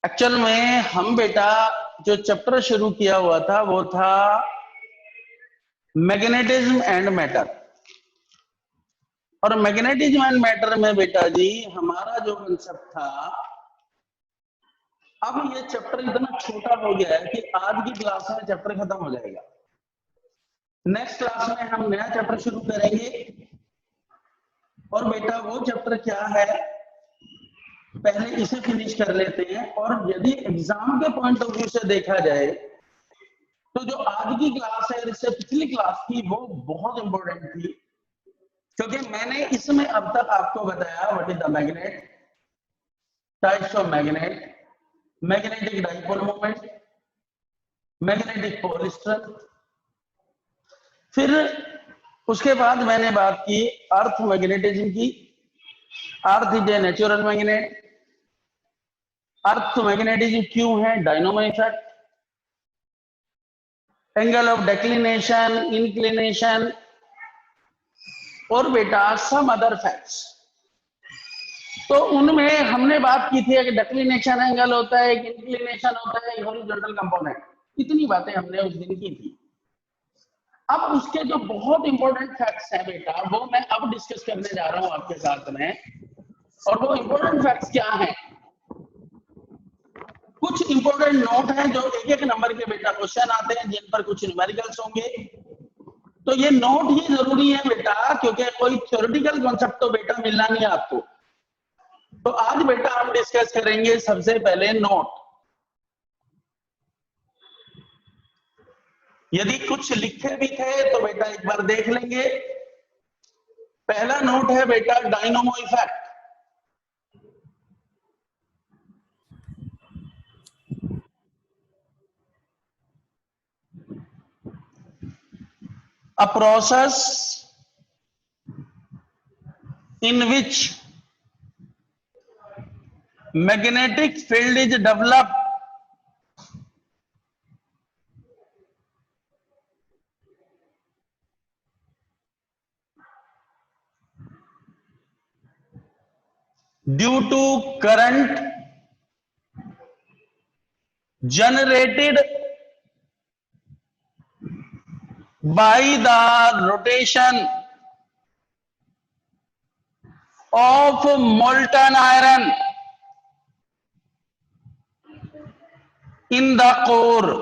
Actual में हम बेटा जो चैप्टर शुरू किया हुआ था वो था मैग्नेटिज्म एंड मैटर। और मैग्नेटिज्म एंड मैटर में बेटा जी हमारा जो कंसेप्ट था, अब ये चैप्टर इतना छोटा हो गया है कि आज की क्लास में चैप्टर खत्म हो जाएगा। नेक्स्ट क्लास में हम नया चैप्टर शुरू करेंगे। और बेटा वो चैप्टर क्या है, पहले इसे फिनिश कर लेते हैं। और यदि एग्जाम के पॉइंट ऑफ व्यू से देखा जाए तो जो आज की क्लास है इससे पिछली क्लास की वो बहुत इंपॉर्टेंट थी, क्योंकि मैंने इसमें अब तक आपको बताया what is the magnet, types of magnet, magnetic dipole moment, magnetic pole strength. फिर उसके बाद मैंने बात की अर्थ मैग्नेटिज्म की। Earth is a natural magnet. Earth magnetism क्यों है, dynamo effect, angle of declination, inclination, और बेटा सम अदर फैक्ट्स। तो उनमें हमने बात की थी कि डेक्लिनेशन एंगल होता है, एक इंक्लिनेशन होता है, एक हॉरिजॉन्टल कंपोनेंट। इतनी बातें हमने उस दिन की थी। अब उसके जो बहुत इंपॉर्टेंट फैक्ट्स हैं बेटा वो मैं अब डिस्कस करने जा रहा हूं आपके साथ में। और वो इंपॉर्टेंट फैक्ट्स क्या हैं, कुछ इंपॉर्टेंट नोट हैं जो एक एक नंबर के बेटा क्वेश्चन आते हैं जिन पर कुछ न्यूमेरिकल्स होंगे। तो ये नोट ही जरूरी है बेटा, क्योंकि कोई थ्योरेटिकल कॉन्सेप्ट तो बेटा मिलना नहीं आपको। तो आज बेटा हम डिस्कस करेंगे सबसे पहले नोट। यदि कुछ लिखे भी थे तो बेटा एक बार देख लेंगे। पहला नोट है बेटा dynamo effect. A process in which magnetic field is developed due to current generated by the rotation of molten iron in the core।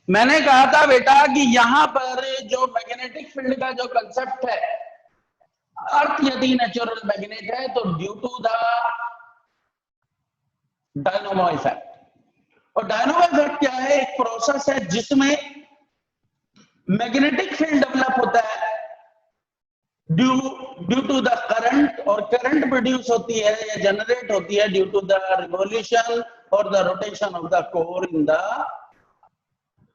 मैंने कहा था बेटा कि यहां पर जो मैग्नेटिक फील्ड का जो कंसेप्ट है, अर्थ यदि नेचुरल मैग्नेट है तो due to the dynamo effect. और डायनामो इफेक्ट क्या है, एक प्रोसेस है जिसमें मैग्नेटिक फील्ड डेवलप होता है ड्यू टू द करंट, और करंट प्रोड्यूस होती है या जनरेट होती है ड्यू टू द रिवॉल्यूशन और the rotation of the core in the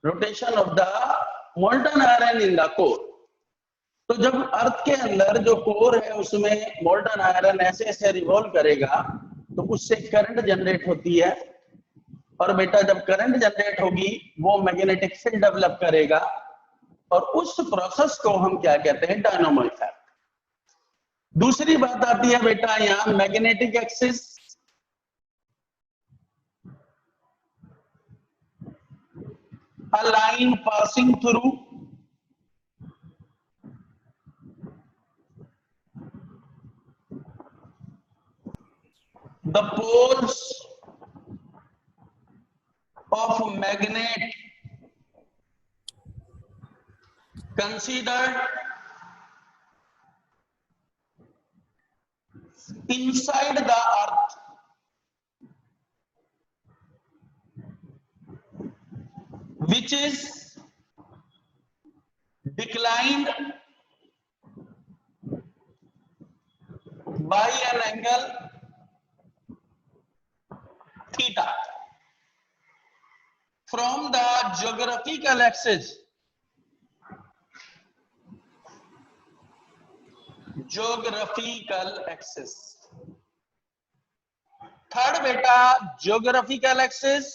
rotation of the molten iron in the core. तो जब अर्थ के अंदर जो कोर है उसमें मोल्टन आयरन ऐसे ऐसे रिवॉल्व करेगा तो उससे करंट जनरेट होती है। और बेटा जब करंट जनरेट होगी वो मैग्नेटिक फील्ड डेवलप करेगा, और उस प्रोसेस को हम क्या कहते हैं, डायनामो इफेक्ट। दूसरी बात आती है बेटा यहां magnetic axis. A line passing through the poles of magnet considered inside the earth which is declined by an angle theta from the geographical axis। geographical axis। Third बेटा geographical axis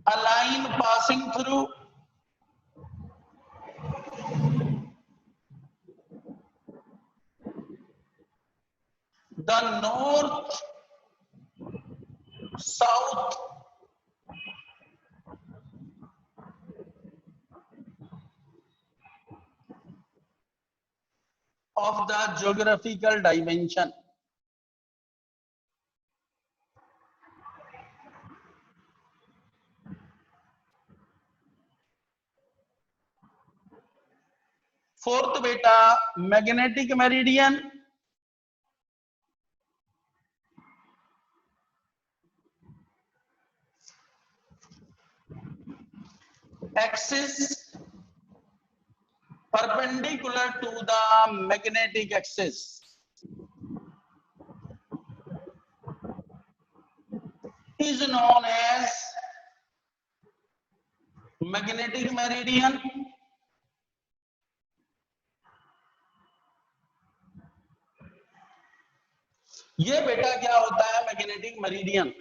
a line passing through the north south of the geographical dimension. Fourth बेटा magnetic meridian, axis perpendicular to the magnetic axis is known as magnetic meridian. ये बेटा क्या होता है magnetic meridian.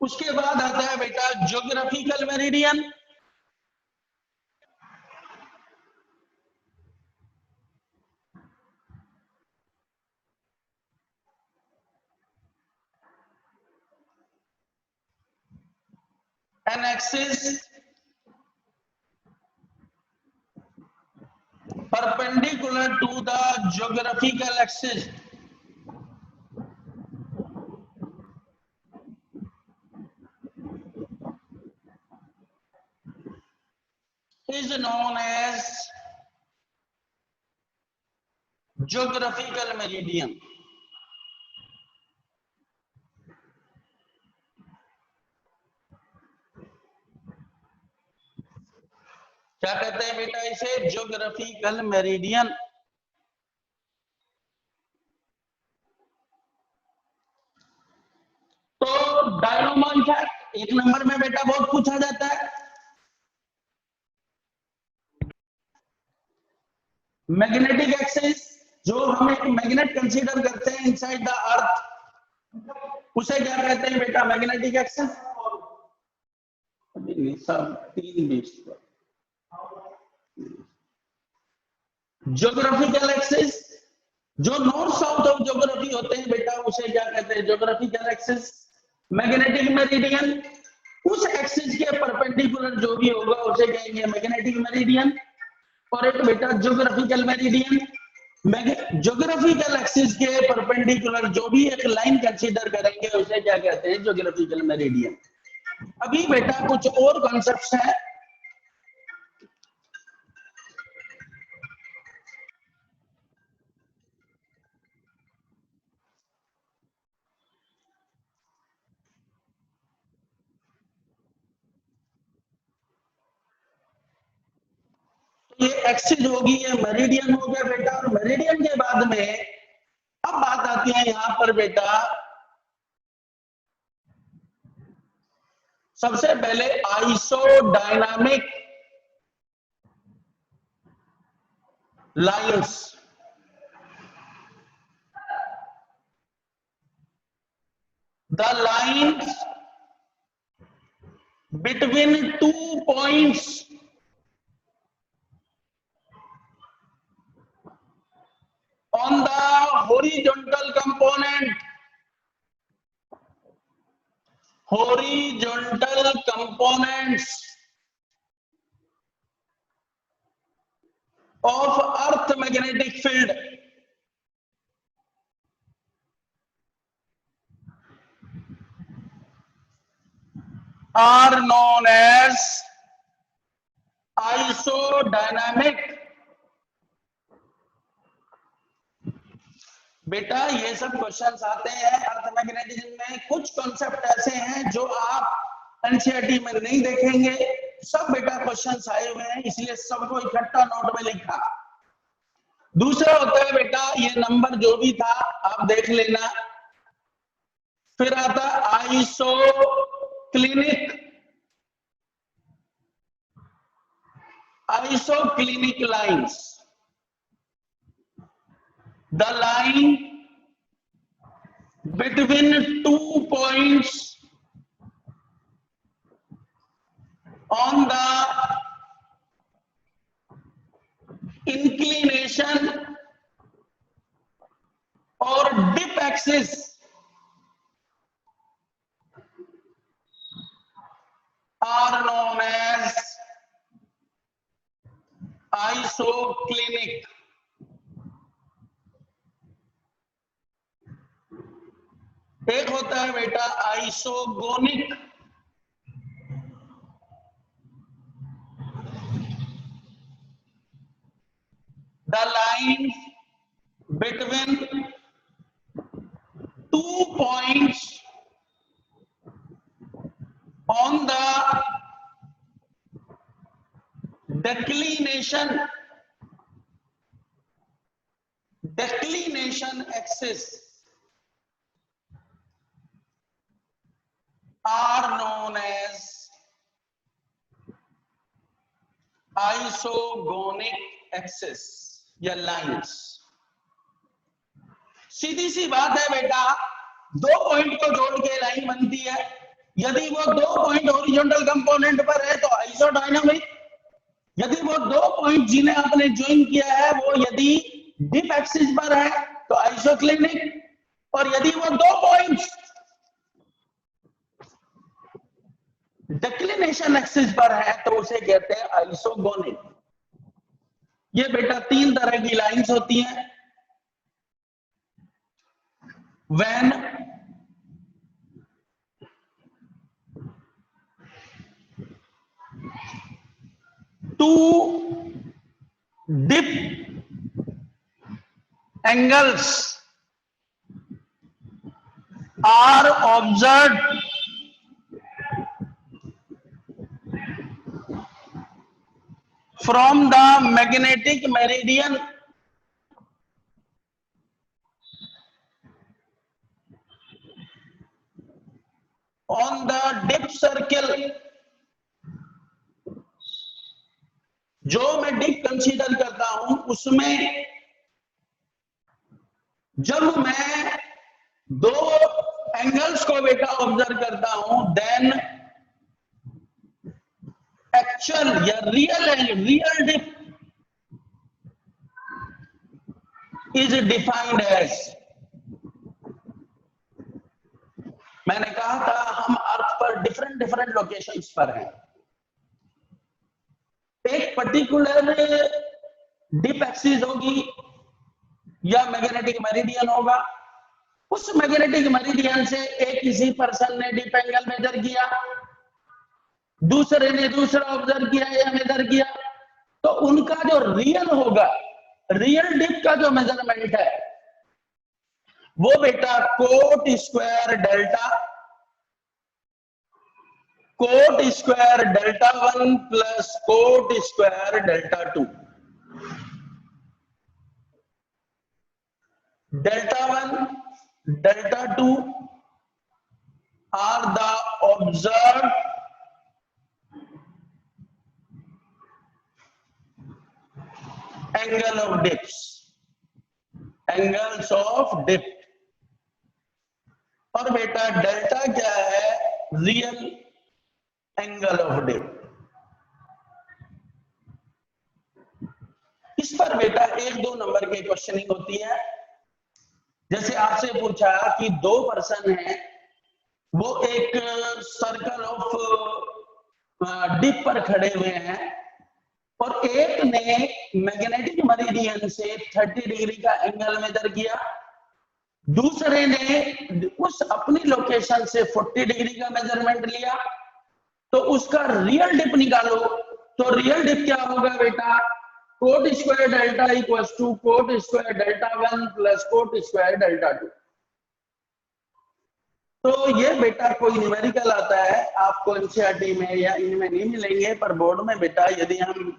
उसके बाद आता है बेटा geographical meridian. An axis perpendicular to the geographical axis is known as geographical meridian. क्या कहते हैं बेटा इसे? Geographical meridian. तो डायनामो इफेक्ट एक नंबर में बेटा बहुत पूछा जाता है। मैग्नेटिक एक्सिस, जो हम एक मैग्नेट कंसीडर करते हैं इनसाइड द अर्थ, उसे क्या कहते हैं बेटा? Magnetic axis. सब 3-20 पर। ज्योग्राफिकल एक्सिस, जो नॉर्थ साउथ ऑफ ज्योग्राफी होते हैं बेटा, उसे क्या कहते हैं? Geographical axis. मैग्नेटिक मेरिडियन, उस एक्सिस के परपेंडिकुलर जो भी होगा उसे कहेंगे मैग्नेटिक मेरिडियन। और एक बेटा ज्योग्राफिकल मेरिडियन, ज्योग्राफिकल एक्सिस के परपेंडिकुलर जो भी एक लाइन कंसीडर करेंगे उसे क्या कहते हैं? Geographical meridian. अभी बेटा कुछ और कॉन्सेप्ट्स हैं। ये एक्सिस होगी, ये मेरिडियन हो गया बेटा। और मेरिडियन के बाद में अब बात आती है यहां पर बेटा, सबसे पहले isodynamic lines. The lines between 2 points on the horizontal component horizontal components of earth magnetic field are known as isodynamic। बेटा ये सब क्वेश्चंस आते हैं अर्थ मैग्नेटिज्म में। कुछ कॉन्सेप्ट ऐसे हैं जो आप एनसीईआरटी में नहीं देखेंगे। सब बेटा क्वेश्चंस आए हुए हैं, इसलिए सबको इकट्ठा नोट में लिखा। दूसरा होता है बेटा, ये नंबर जो भी था आप देख लेना। फिर आता isoclinic lines, the line between 2 points on the inclination और dip axis are known as isoclinic. एक होता है बेटा isogonic. The line between 2 points on the declination axis are known as isogonic axis या लाइंस। सीधी सी बात है बेटा, 2 point को जोड़ के लाइन बनती है। यदि वो 2 पॉइंट हॉरिजॉन्टल कंपोनेंट पर है तो आइसोडायनामिक। यदि वो 2 पॉइंट जिन्हें आपने ज्वाइन किया है वो यदि डिप एक्सिस पर है तो आइसोक्लिनिक, और यदि वो 2 पॉइंट डिक्लिनेशन एक्सिस पर है तो उसे कहते हैं आइसोगोनिक। ये बेटा 3 तरह की लाइंस होती हैं। When two dip angles are observed from the magnetic meridian on the dip circle। जो मैं डिप कंसीडर करता हूं उसमें जब मैं 2 एंगल्स को बेटा ऑब्जर्व करता हूं देन एक्चुअल या real dip is defined as. मैंने कहा था हम अर्थ पर डिफरेंट लोकेशंस पर हैं। एक पर्टिकुलर डिप एक्सिस होगी या मैग्नेटिक मेरिडियन होगा। उस मैग्नेटिक मेरिडियन से एक किसी पर्सन ने डिप एंगल मेजर किया, दूसरे ने दूसरा ऑब्जर्व किया या मेजर किया, तो उनका जो रियल होगा, रियल डिप का जो मेजरमेंट है वो बेटा cot square delta 1 plus cot square delta 2। Delta 1 delta 2 are the observed angles of dip। और बेटा डेल्टा क्या है? Real angle of dip. इस पर बेटा 1-2 नंबर की क्वेश्चनिंग होती है। जैसे आपसे पूछा कि 2 पर्सन हैं, वो एक सर्कल ऑफ डिप पर खड़े हुए हैं और एक ने मैग्नेटिक मेरिडियन से 30 डिग्री का एंगल मेजर किया, दूसरे ने उस अपनी लोकेशन से 40 डिग्री का मेजरमेंट लिया, तो उसका रियल डिप निकालो। तो रियल डिप क्या होगा बेटा? Cot square delta equals to cot square delta 1 plus cot square delta 2। तो ये बेटा कोई न्यूमेरिकल आता है, आपको एनसीईआरटी में या इनमें नहीं मिलेंगे, पर बोर्ड में बेटा यदि हम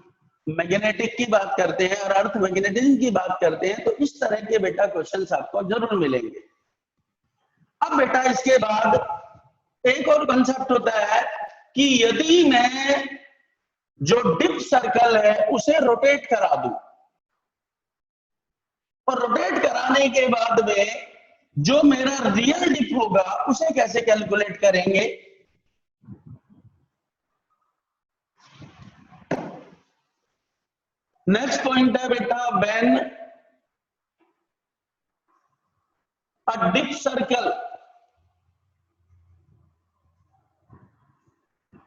मैग्नेटिक की बात करते हैं और अर्थ मैग्नेटिज्म की बात करते हैं तो इस तरह के बेटा क्वेश्चंस आपको जरूर मिलेंगे। अब बेटा इसके बाद एक और कंसेप्ट होता है कि यदि मैं जो डिप सर्कल है उसे रोटेट करा दूं, और रोटेट कराने के बाद में जो मेरा रियल डिप होगा उसे कैसे कैलकुलेट करेंगे? नेक्स्ट पॉइंट है बेटा, when a dip circle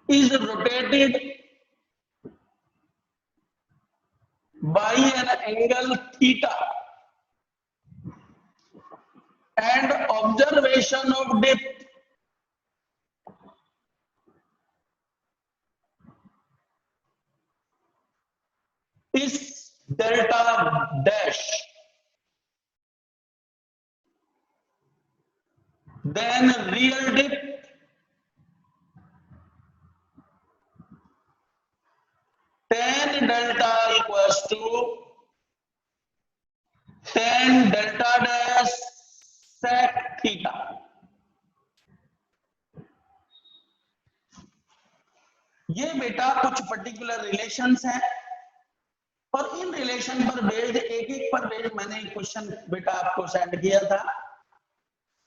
is rotated by an angle theta and observation of depth is delta dash, then real depth tan delta equals to tan delta dash sec theta. ये बेटा कुछ particular relations हैं और in relation पर based एक एक पर based मैंने एक क्वेश्चन बेटा आपको सेंड किया था।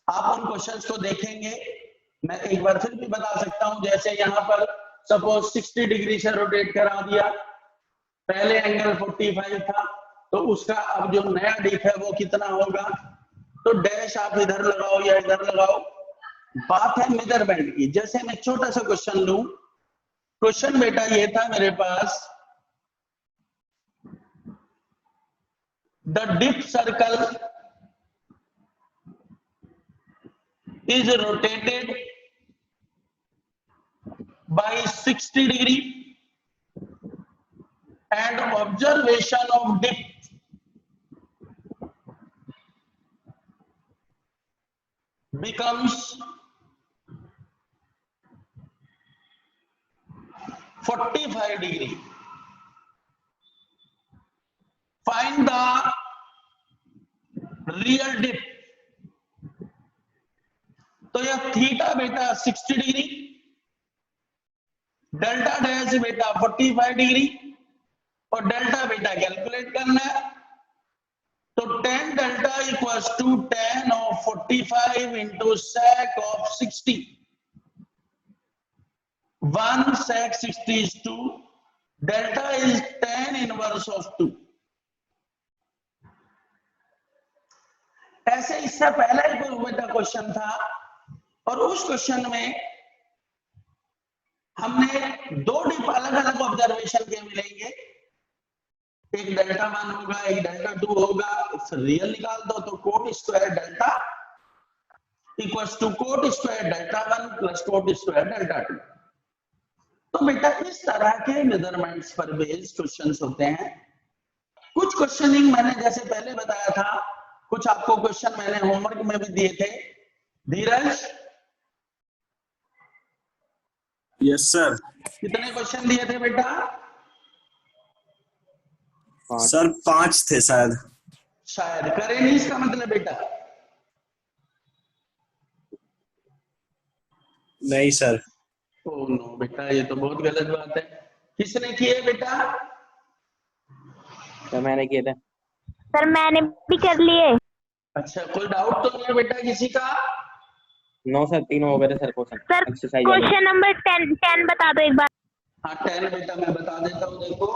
आप उन क्वेश्चंस को देखेंगे। मैं एक बार फिर भी बता सकता हूं, जैसे यहाँ पर सपोज 60 डिग्री से रोटेट करा दिया, पहले एंगल 45 था, तो उसका अब जो नया डिप है वो कितना होगा, तो डैश आप इधर लगाओ या इधर लगाओ। बात है मेजरमेंट की। जैसे मैं छोटा सा क्वेश्चन लूं, क्वेश्चन बेटा ये था मेरे पास, the dip circle is rotated by 60 degree and observation of depth becomes 45 degree. Find the real depth. तो यह थीटा बेटा 60 डिग्री, डेल्टा डैश बेटा 45 डिग्री और डेल्टा बेटा कैलकुलेट करना है। तो tan delta equals to tan of 45 into sec of 60। 1 sec 60 is 2, delta is tan inverse of 2। ऐसे इससे पहले एक बेटा क्वेश्चन था और उस क्वेश्चन में हमने दो डिप अलग अलग ऑब्जर्वेशन के मिलेंगे, एक डेल्टा 1 होगा, एक डेल्टा 2 होगा। रियल निकाल दो तो cot square delta equals to cot square delta 1 plus cot square delta 2। तो बेटा इस तरह के मेजरमेंट्स पर बेस्ड क्वेश्चंस होते हैं। कुछ क्वेश्चनिंग मैंने जैसे पहले बताया था, कुछ आपको क्वेश्चन मैंने होमवर्क में भी दिए थे। धीरज, यस सर। कितने क्वेश्चन दिए थे बेटा? सर 5 थे शायद। शायद करे नहीं इसका मतलब बेटा? नहीं सर। ओ नो बेटा, ये तो बहुत गलत बात है। किसने किए बेटा? सर मैंने किए थे। सर मैंने भी कर लिए। अच्छा, कोई डाउट तो नहीं है बेटा किसी का? नो सर, तीनों हो गए थे sir question. Sir question number 10 बता दो एक बार। हाँ 10 बेटा मैं बता देता हूँ, देखो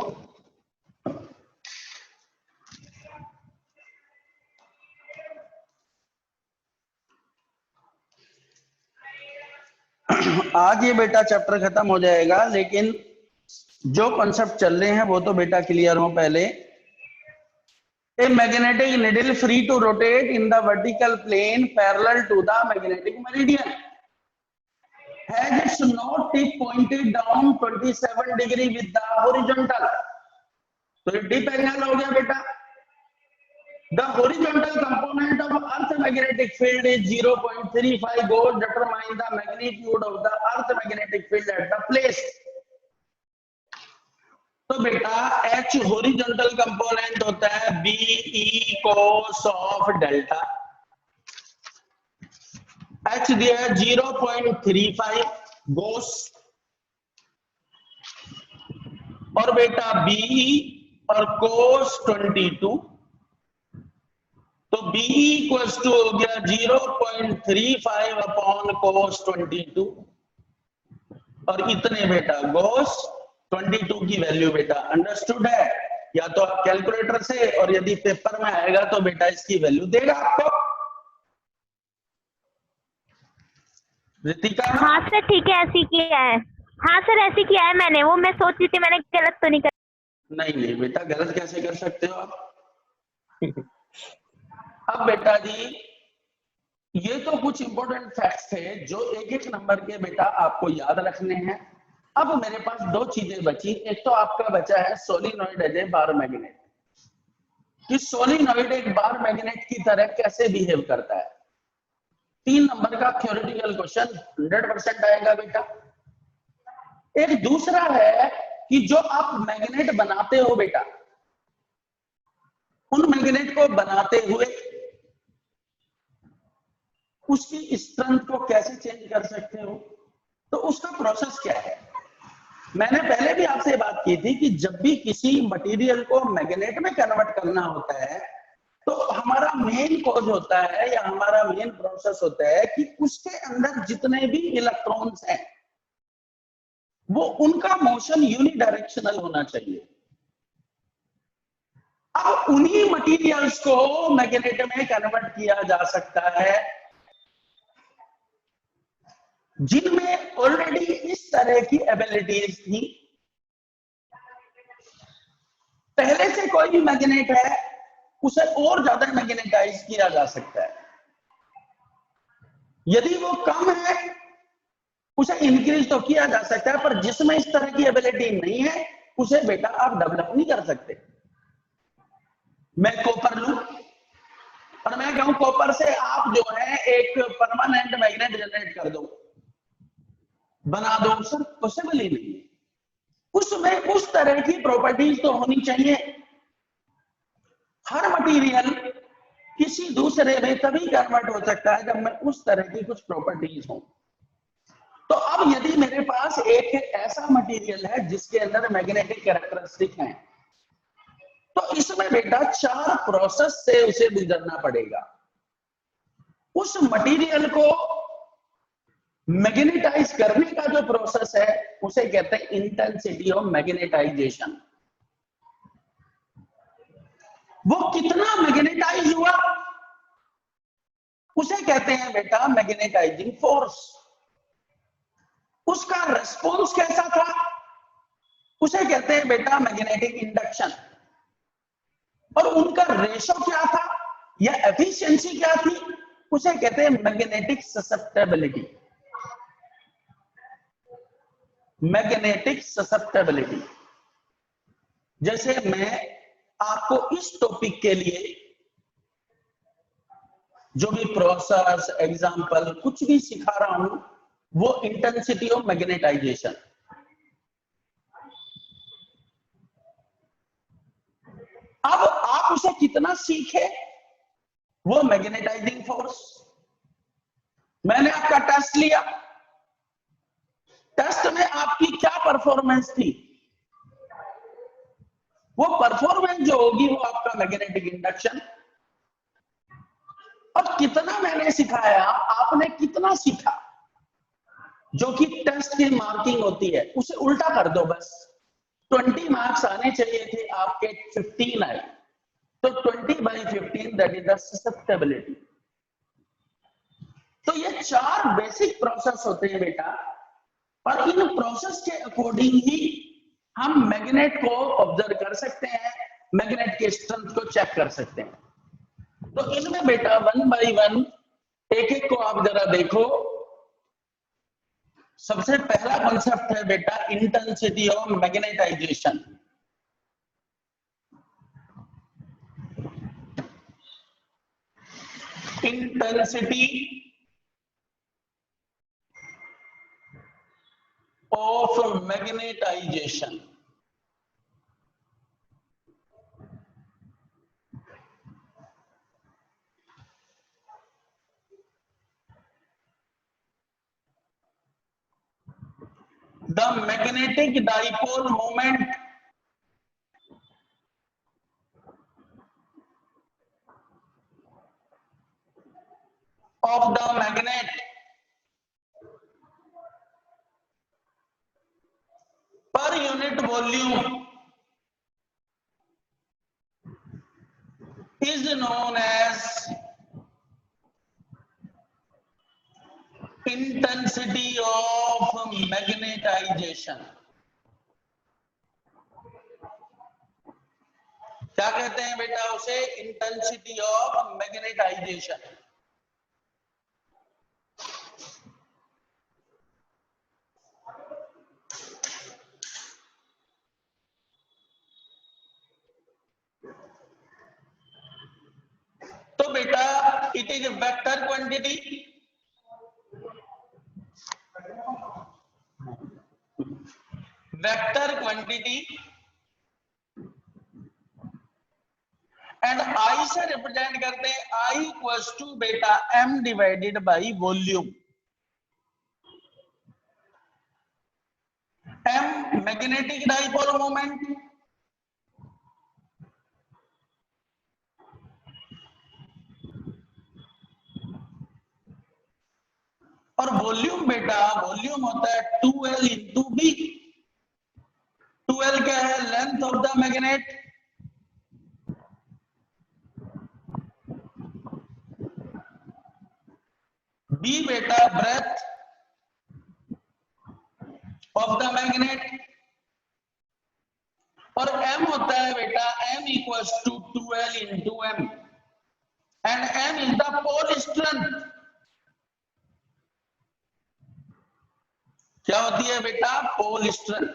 आज ये बेटा चैप्टर खत्म हो जाएगा, लेकिन जो कॉन्सेप्ट चल रहे हैं वो तो बेटा क्लियर हो पहले। A magnetic needle free to rotate in the vertical plane parallel to the magnetic meridian has its node tip pointed down 27 degree with the horizontal। तो ये dip angle हो गया बेटा। The horizontal component of earth magnetic field is 0.35 goes determine the magnitude of the earth magnetic field at the place। तो बेटा H horizontal component होता है BE cos of delta, H दिया है 0.35 गोस और बेटा BE और cos 22, तो BE इक्वल्स टू हो गया 0.35 अपॉन cos 22 और इतने बेटा cos 22 की वैल्यू बेटा। अंडरस्टूड है? या तो आप कैलकुलेटर से, और यदि पेपर में आएगा तो बेटा इसकी वैल्यू देगा आपको। रितिका? हाँ सर ठीक है, ऐसी किया है। हाँ सर ऐसी किया है मैंने, वो मैं सोच रही थी मैंने गलत तो नहीं कर। नहीं नहीं बेटा, गलत कैसे कर सकते हो आप? अब बेटा जी, ये तो कुछ इंपॉर्टेंट फैक्ट्स थे जो एक एक नंबर के बेटा आपको याद रखने हैं। अब मेरे पास दो चीजें बची। एक तो आपका बचा है solenoid as a bar magnet, कि सोलिनॉइड एक बार मैग्नेट की तरह कैसे बिहेव करता है। 3 नंबर का थ्योरेटिकल क्वेश्चन 100% आएगा बेटा। एक दूसरा है कि जो आप मैग्नेट बनाते हो बेटा, उन मैग्नेट को बनाते हुए उसकी स्ट्रेंथ को कैसे चेंज कर सकते हो, तो उसका प्रोसेस क्या है। मैंने पहले भी आपसे बात की थी कि जब भी किसी मटेरियल को मैग्नेट में कन्वर्ट करना होता है तो हमारा मेन कॉज होता है या हमारा मेन प्रोसेस होता है कि उसके अंदर जितने भी इलेक्ट्रॉन्स हैं वो उनका मोशन यूनिडायरेक्शनल होना चाहिए। अब उन्हीं मटेरियल्स को मैग्नेट में कन्वर्ट किया जा सकता है जिनमें ऑलरेडी इस तरह की एबिलिटीज थी। पहले से कोई भी मैग्नेट है उसे और ज्यादा मैग्नेटाइज किया जा सकता है। यदि वो कम है उसे इंक्रीज तो किया जा सकता है, पर जिसमें इस तरह की एबिलिटी नहीं है उसे बेटा आप डेवलप नहीं कर सकते। मैं कॉपर लूं और मैं कहूं कॉपर से आप जो है एक परमानेंट मैग्नेट जनरेट कर दो, बना दो, सर पॉसिबल ही नहीं है। उसमें उस तरह की प्रॉपर्टीज तो होनी चाहिए। हर मटेरियल किसी दूसरे में तभी कन्वर्ट हो सकता है जब में उस तरह की कुछ प्रॉपर्टीज हो। तो अब यदि मेरे पास एक ऐसा मटेरियल है जिसके अंदर मैग्नेटिक कैरेक्टरिस्टिक हैं, तो इसमें बेटा 4 प्रोसेस से उसे गुजरना पड़ेगा। उस मटेरियल को मैग्नेटाइज करने का जो प्रोसेस है उसे कहते हैं इंटेंसिटी ऑफ मैग्नेटाइजेशन। वो कितना मैग्नेटाइज हुआ उसे कहते हैं बेटा मैग्नेटाइजिंग फोर्स। उसका रेस्पॉन्स कैसा था उसे कहते हैं बेटा मैग्नेटिक इंडक्शन। और उनका रेशो क्या था या एफिशिएंसी क्या थी उसे कहते हैं मैग्नेटिक ससेप्टेबिलिटी। Magnetic susceptibility. जैसे मैं आपको इस टॉपिक के लिए जो भी प्रोसेस एग्जांपल कुछ भी सिखा रहा हूं वो इंटेंसिटी ऑफ मैग्नेटाइजेशन। अब आप उसे कितना सीखे वो मैग्नेटाइजिंग फोर्स। मैंने आपका टेस्ट लिया, टेस्ट में आपकी क्या परफॉर्मेंस थी, वो परफॉर्मेंस जो होगी वो आपका मैग्नेटिक इंडक्शन। और कितना मैंने सिखाया, आपने कितना सीखा, जो कि टेस्ट की मार्किंग होती है उसे उल्टा कर दो बस। 20 मार्क्स आने चाहिए थे, आपके 15 आए, तो 20/15 दैट इज द ससेप्टेबिलिटी। तो ये 4 बेसिक प्रोसेस होते हैं बेटा, और इन प्रोसेस के अकॉर्डिंग ही हम मैग्नेट को ऑब्जर्व कर सकते हैं, मैग्नेट के स्ट्रेंथ को चेक कर सकते हैं। तो इनमें बेटा 1 by 1 एक एक को आप जरा देखो। सबसे पहला कॉन्सेप्ट है बेटा intensity of magnetisation. Intensity of magnetisation. The magnetic dipole moment of the magnet per unit volume is known as intensity of magnetization. क्या कहते हैं बेटा उसे? Intensity of magnetisation. तो बेटा it is vector quantity, vector quantity and I से represent करते हैं, आई इक्वल्स टू बेटा m divided by volume. m magnetic dipole moment, और वॉल्यूम बेटा वॉल्यूम होता है 2l इंटू बी। 2l क्या है? Length of the magnet, b बेटा ब्रेथ ऑफ द मैग्नेट, और m होता है बेटा m equals to 2l into m, and m is the pole strength. क्या होती है बेटा? Pole strength.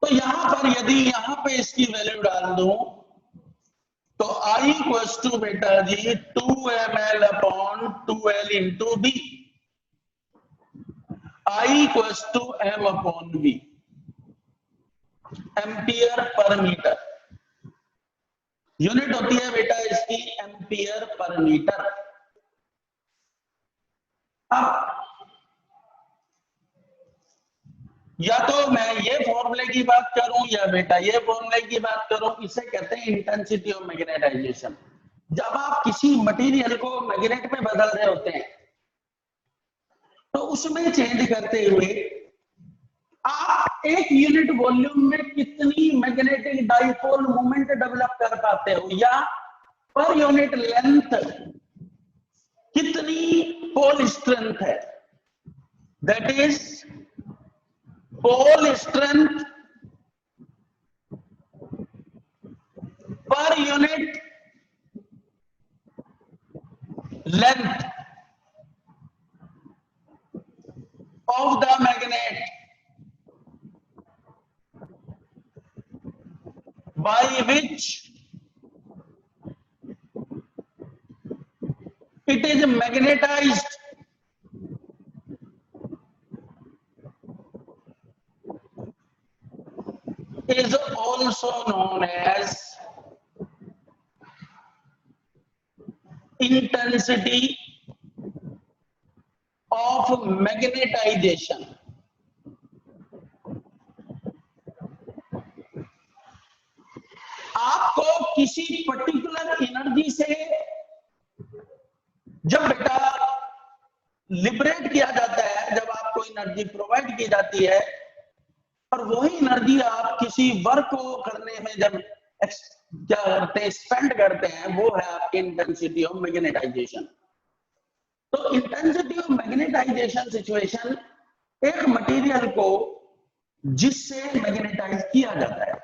तो यहां पर यदि यहां पे इसकी वैल्यू डाल दूं तो I इक्वल्स टू बेटा जी 2ml upon 2l into b, I equals to m upon v, ampere per metre. Unit होती है बेटा इसकी एम्पियर पर मीटर। अब या तो मैं ये फॉर्मूले की बात करूं या बेटा ये फॉर्मूले की बात करूं, इसे कहते हैं इंटेंसिटी ऑफ मैग्नेटाइजेशन। जब आप किसी मटेरियल को मैग्नेट में बदल रहे होते हैं तो उसमें चेंज करते हुए आप एक यूनिट वॉल्यूम में कितनी मैग्नेटिक डाइपोल मोमेंट डेवलप कर पाते हो, या पर यूनिट लेंथ कितनी पोल स्ट्रेंथ है, that is pole strength per unit length of the magnet by which it is magnetized is also known as intensity of magnetization। आपको किसी पर्टिकुलर एनर्जी से जब बेटा लिबरेट किया जाता है, जब आपको एनर्जी प्रोवाइड की जाती है और वही एनर्जी आप किसी वर्क को करने में जब क्या करते हैं, स्पेंड करते हैं, वो है आपकी इंटेंसिटी ऑफ मैग्नेटाइजेशन। तो इंटेंसिटी ऑफ मैग्नेटाइजेशन सिचुएशन एक मटेरियल को जिससे मैग्नेटाइज किया जाता है।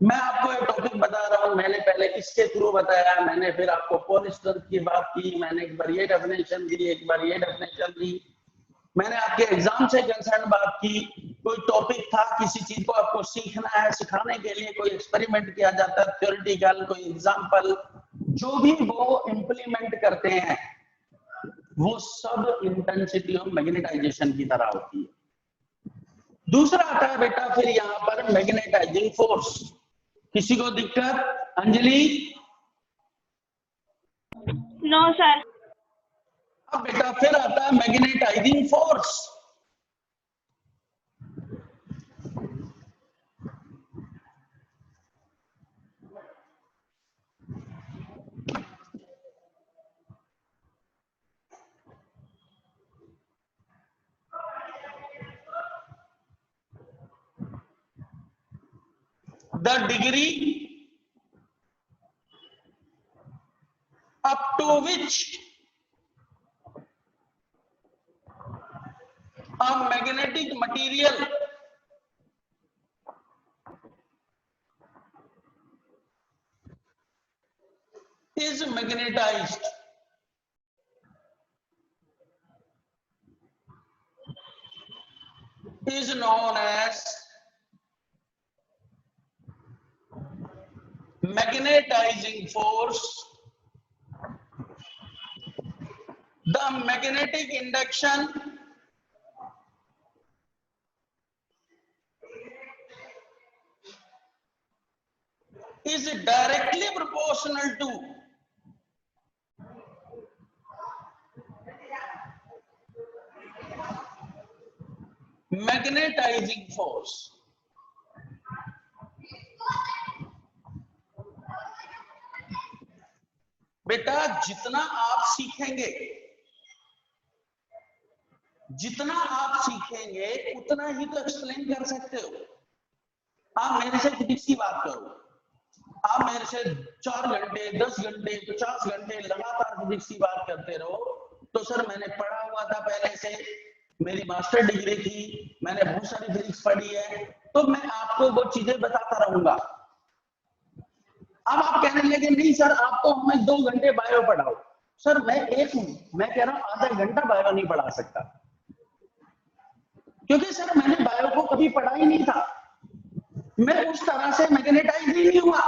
मैं आपको एक टॉपिक बता रहा हूं, मैंने पहले इसके थ्रू बताया, मैंने फिर आपको पोल स्ट्रेंथ की बात की, मैंने एक बार ये डेफिनेशन दी, एक बार ये डेफिनेशन दी, मैंने आपके एग्जाम से कंसर्न बात की। कोई टॉपिक था, किसी चीज को आपको सीखना है, सिखाने के लिए कोई एक्सपेरिमेंट किया जाता है, थ्योरेटिकल कोई एग्जांपल, जो भी वो इंप्लीमेंट करते हैं वो सब इंटेंसिटी ऑफ मैग्नेटाइजेशन की तरह होती है। दूसरा आता है बेटा फिर यहाँ पर मैग्नेटाइजिंग फोर्स। किसी को दिक्कत? अंजलि? No sir. अब बेटा फिर आता है magnetising force. the degree through which a magnetic material is magnetized. Is known as magnetizing force. The magnetic induction is directly proportional to magnetizing force. बेटा जितना आप सीखेंगे उतना ही तो एक्सप्लेन कर सकते हो। आप मेरे से फिजिक्स की बात करो, आप मेरे से 4 घंटे 10 घंटे 50 घंटे लगातार फिजिक्स की बात करते रहो, तो सर मैंने पढ़ा हुआ था पहले से, मेरी मास्टर डिग्री थी, मैंने बहुत सारी फिजिक्स पढ़ी है, तो मैं आपको वो चीजें बताता रहूंगा। अब आप कहने लगे नहीं सर आप तो हमें 2 घंटे बायो पढ़ाओ। सर मैं कह रहा हूं आधा घंटा बायो नहीं पढ़ा सकता, क्योंकि सर मैंने बायो को कभी पढ़ा ही नहीं था, मैं उस तरह से मैग्नेटाइज ही नहीं हुआ।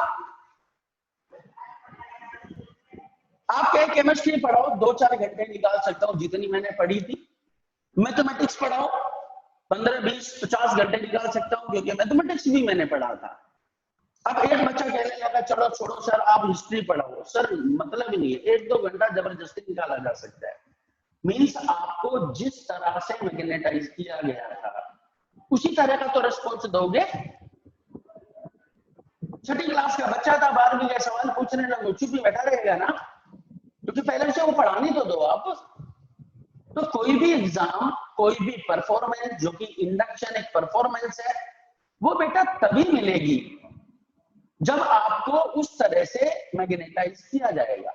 आप कहे केमिस्ट्री पढ़ाओ 2-4 घंटे निकाल सकता हूं जितनी मैंने पढ़ी थी। मैथमेटिक्स पढ़ाओ 15-20-50 घंटे निकाल सकता हूं, क्योंकि मैथमेटिक्स भी मैंने पढ़ा था। अब एक बच्चा कहने लगा चलो छोड़ो सर आप हिस्ट्री पढ़ाओ। सर मतलब ही नहीं है, 1-2 घंटा जबरदस्ती निकाला जा सकता है। मींस आपको जिस तरह से मैग्नेटाइज किया गया था उसी तरह का तो रिस्पॉन्स दोगे। 6ठी क्लास का बच्चा था, 12वीं का सवाल पूछने लगो, चुप ही बैठा रहेगा ना, क्योंकि पहले उसे वो पढ़ानी तो दो आप। तो कोई भी एग्जाम, कोई भी परफॉर्मेंस, जो कि इंडक्शन एक परफॉर्मेंस है, वो बेटा तभी मिलेगी जब आपको उस तरह से मैग्नेटाइज किया जाएगा।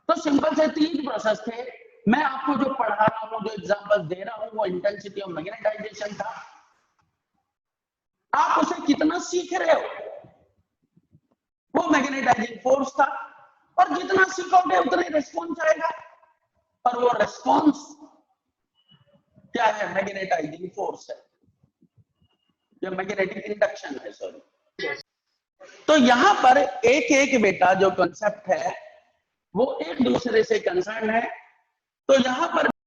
तो सिंपल से 3 प्रोसेस थे। मैं आपको जो पढ़ा रहा हूं, जो एग्जांपल दे रहा हूं, वो इंटेंसिटी ऑफ मैग्नेटाइजेशन था। आप उसे कितना सीख रहे हो, वो मैग्नेटाइजिंग फोर्स था, और जितना सीखोगे उतना ही रिस्पॉन्स आएगा, और वो रिस्पॉन्स क्या है? मैग्नेटाइजिंग फोर्स है, जो मैग्नेटिक इंडक्शन है। सॉरी, तो यहां पर एक बेटा जो कॉन्सेप्ट है वो एक दूसरे से कंसर्न है। तो यहां पर